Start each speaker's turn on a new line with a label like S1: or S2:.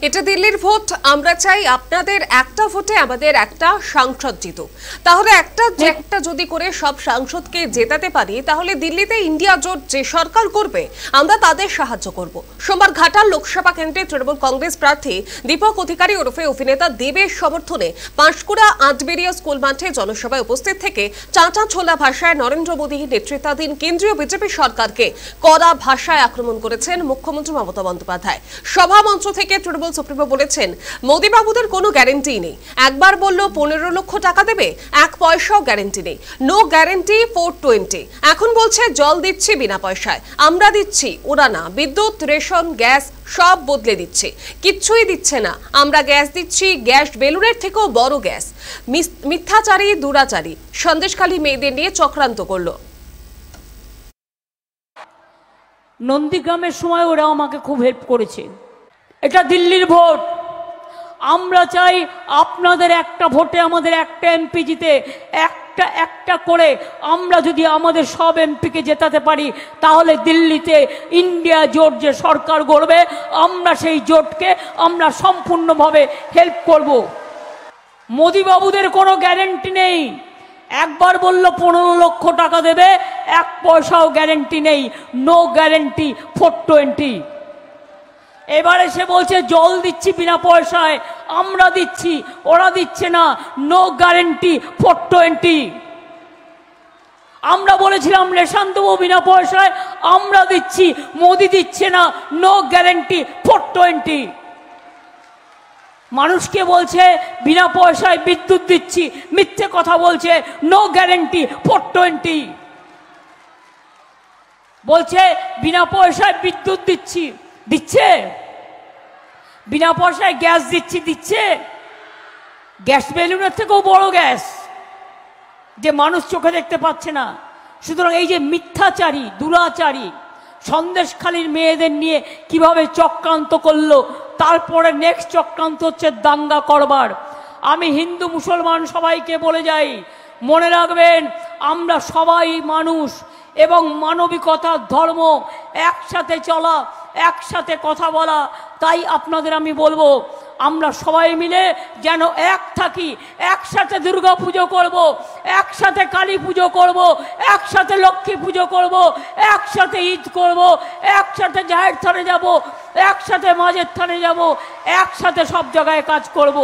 S1: এটা দিল্লির ভোট। আমরা চাই আপনাদের একটা ভোটে আমাদের একটা সাংসদ জিতুক। তাহলে একটা যদি করে সব সাংসদকে জেতাতে পারি তাহলে দিল্লিতে ইন্ডিয়া জোট যে সরকার করবে আমরা তাদের সাহায্য করব। সোমবার ঘাটাল লোকসভা কেন্দ্রে তৃণমূল কংগ্রেস প্রার্থী দীপক অধিকারী ওরফে অভিনেতা দেবের সমর্থনে পাঁশকুড়া আটবেরিয়া স্কুল মাঠে জনসভায় উপস্থিত থেকে চাঁচা ছোলা ভাষায় নরেন্দ্র মোদী নেতৃত্বাধীন কেন্দ্রীয় বিজেপি সরকারকে কড়া ভাষায় আক্রমণ করেছেন মুখ্যমন্ত্রী মমতা বন্দ্যোপাধ্যায়। সভা মঞ্চ থেকে তৃণমূল সুপ্রিমো বলেছেন মোদী বাবুদের কোনো গ্যারান্টি নেই। একবার বলল 15 লক্ষ টাকা দেবে, এক পয়সাও গ্যারান্টি নেই। No guarantee 420। এখন বলছে জল দিচ্ছি বিনা পয়সায়। আমরা দিচ্ছি, ওরা না। বিদ্যুৎ, রেশন, গ্যাস সব বদলে দিচ্ছে, কিচ্ছুই দিচ্ছে না। আমরা গ্যাস দিচ্ছি, গ্যাস বেলুনের থেকেও বড় গ্যাস। মিথ্যাচারী, দুরাচারী সন্দেশখালী মেয়েদের নিয়ে চক্রান্ত করলো।
S2: নন্দীগ্রামের সময় ওরা আমাকে খুব হেল্প করেছে। এটা দিল্লির ভোট। আমরা চাই আপনাদের একটা ভোটে আমাদের একটা এমপি জিতে একটা করে আমরা যদি আমাদের সব এমপিকে জেতাতে পারি তাহলে দিল্লিতে ইন্ডিয়া জোট যে সরকার গড়বে আমরা সেই জোটকে আমরা সম্পূর্ণভাবে হেল্প করব। মোদী বাবুদের কোনো গ্যারেন্টি নেই। একবার বলল 15 লক্ষ টাকা দেবে, এক পয়সাও গ্যারেন্টি নেই। No guarantee 420। এবারে সে বলছে জল দিচ্ছি বিনা পয়সায়। আমরা দিচ্ছি, ওরা দিচ্ছে না। No guarantee 420। আমরা বলেছিলাম রেশন দেবো বিনা পয়সায়, আমরা দিচ্ছি, মোদি দিচ্ছে না। No guarantee 420। মানুষকে বলছে বিনা পয়সায় বিদ্যুৎ দিচ্ছি, মিথ্যে কথা বলছে। No guarantee 420। বলছে বিনা পয়সায় বিদ্যুৎ দিচ্ছি, দিচ্ছে। বিনা পয়সায় গ্যাস দিচ্ছি, দিচ্ছে। গ্যাস বেলুনের থেকেও বড় গ্যাস যে মানুষ চোখে দেখতে পাচ্ছে না। সুতরাং এই যে মিথ্যাচারী, দুরাচারী সন্দেশখালীর মেয়েদের নিয়ে কিভাবে চক্রান্ত করলো, তারপরে নেক্সট চক্রান্ত হচ্ছে দাঙ্গা করবার। আমি হিন্দু মুসলমান সবাইকে বলে যাই, মনে রাখবেন আমরা সবাই মানুষ এবং মানবিকতার ধর্ম, একসাথে চলা, একসাথে কথা বলা। তাই আপনাদের আমি বলবো আমরা সবাই মিলে যেন এক থাকি, একসাথে দুর্গা পুজো করব, একসাথে কালী পুজো করব, একসাথে লক্ষ্মী পুজো করব, একসাথে ঈদ করব, একসাথে জাহের থানে যাব, একসাথে মাঝের থানে যাব, একসাথে সব জায়গায় কাজ করব।